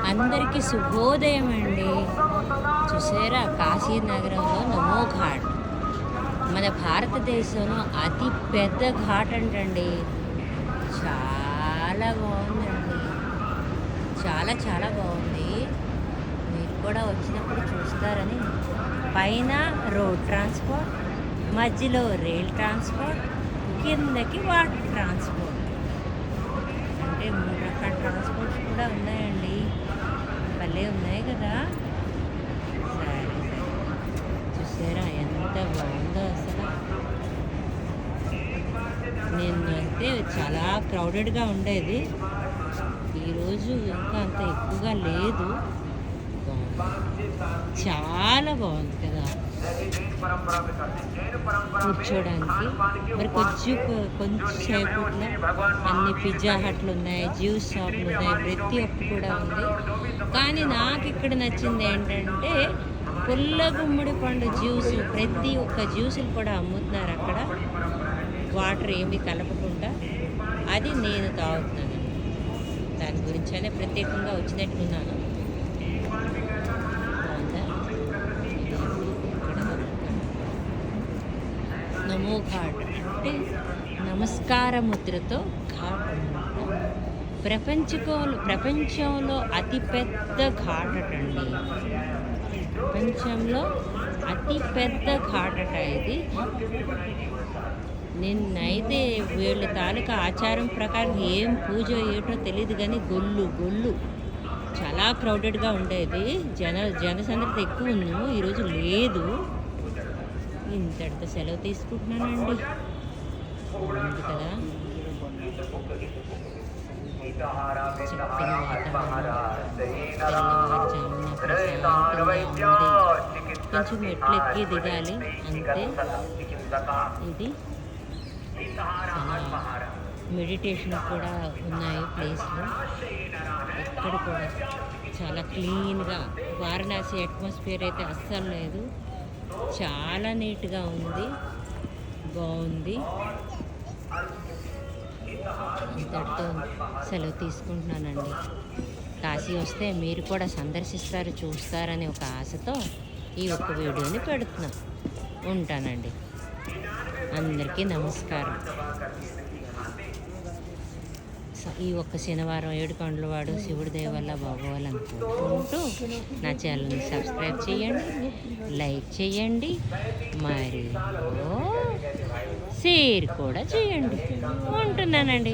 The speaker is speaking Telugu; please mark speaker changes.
Speaker 1: అందరికీ శుభోదయం అండి. చూసారా, కాశీనగరంలో నమో ఘాట్ మన భారతదేశంలో అతి పెద్ద ఘాట్ అంటండి. చాలా బాగుందండి, చాలా చాలా బాగుంది. మీరు కూడా వచ్చినప్పుడు చూస్తారని. పైన రోడ్ ట్రాన్స్పోర్ట్, మధ్యలో రైల్ ట్రాన్స్పోర్ట్, కిందకి వాటర్ ట్రాన్స్పోర్ట్. అంటే 3 రకాల ట్రాన్స్పోర్ట్స్ కూడా ఉన్నాయండి. భలే ఉన్నాయి కదా. సరే సరే, చూసారా ఎంత బాగుందో అసలు. అయితే చాలా క్రౌడెడ్గా ఉండేది. ఈరోజు ఇంకా అంత ఎక్కువగా లేదు. చాలా బాగుంది కదా కూర్చోడానికి. మరి కొంచెంసేపట్లో అన్ని పిజ్జా హట్లు ఉన్నాయి, జ్యూస్ షాపులు ఉన్నాయి, ప్రతి ఒక్కటి కూడా ఉంది. కానీ నాకు ఇక్కడ నచ్చింది ఏంటంటే పుల్ల గుమ్మడి పండు జ్యూస్. ప్రతి ఒక్క జ్యూసులు కూడా అమ్ముతున్నారు అక్కడ, వాటర్ ఏమీ కలపకుండా. అది నేను తాగుతున్నాను. దాని గురించనే ప్రత్యేకంగా వచ్చినట్టున్నాను. నమో ఘాట్ అంటే నమస్కార ముద్రతో ఘాట్ అన్నమాట. ప్రపంచంలో అతిపెద్ద ఘాట్ అటండి. ప్రపంచంలో అతిపెద్ద ఘాట్ అట ఇది. నిన్నైతే వీళ్ళ తాలూకా ఆచారం ప్రకారం ఏం పూజ ఏటో తెలియదు, కానీ గొల్లు చాలా క్రౌడెడ్గా ఉండేది. జనసంద్రత ఎక్కువ ఉంది. ఈరోజు లేదు. ఇంతటితో సెలవు తీసుకుంటున్నానండి. ఉంది కదా, చక్కని వాతావరణం, తెల్లవారుజామున ప్రశాంతంగా ఉంది. కొంచెం మెట్లు ఎక్కి దిగాలి అంతే. ఇది చాలా మెడిటేషన్ కూడా ఉన్నాయి ప్లేస్లో. ఎక్కడ కూడా చాలా క్లీన్గా. వారణాసి అట్మాస్ఫియర్ అయితే అస్సలు లేదు. చాలా నీట్గా ఉంది, బాగుంది. ఇంతటితో సెలవు తీసుకుంటున్నానండి. కాశీ వస్తే మీరు కూడా సందర్శిస్తారు, చూస్తారని ఒక ఆశతో ఈ ఒక్క వీడియోని పెడుతున్నాం. ఉంటానండి. అందరికీ నమస్కారం. ఈ ఒక్క శనివారం ఏడుకొండలవాడు శివుడి దయ వల్ల బాగోవాలని కోరుకుంటూ నా ఛానల్ని సబ్స్క్రైబ్ చేయండి, లైక్ చేయండి, మరియు షేర్ కూడా చేయండి. ఉంటున్నానండి.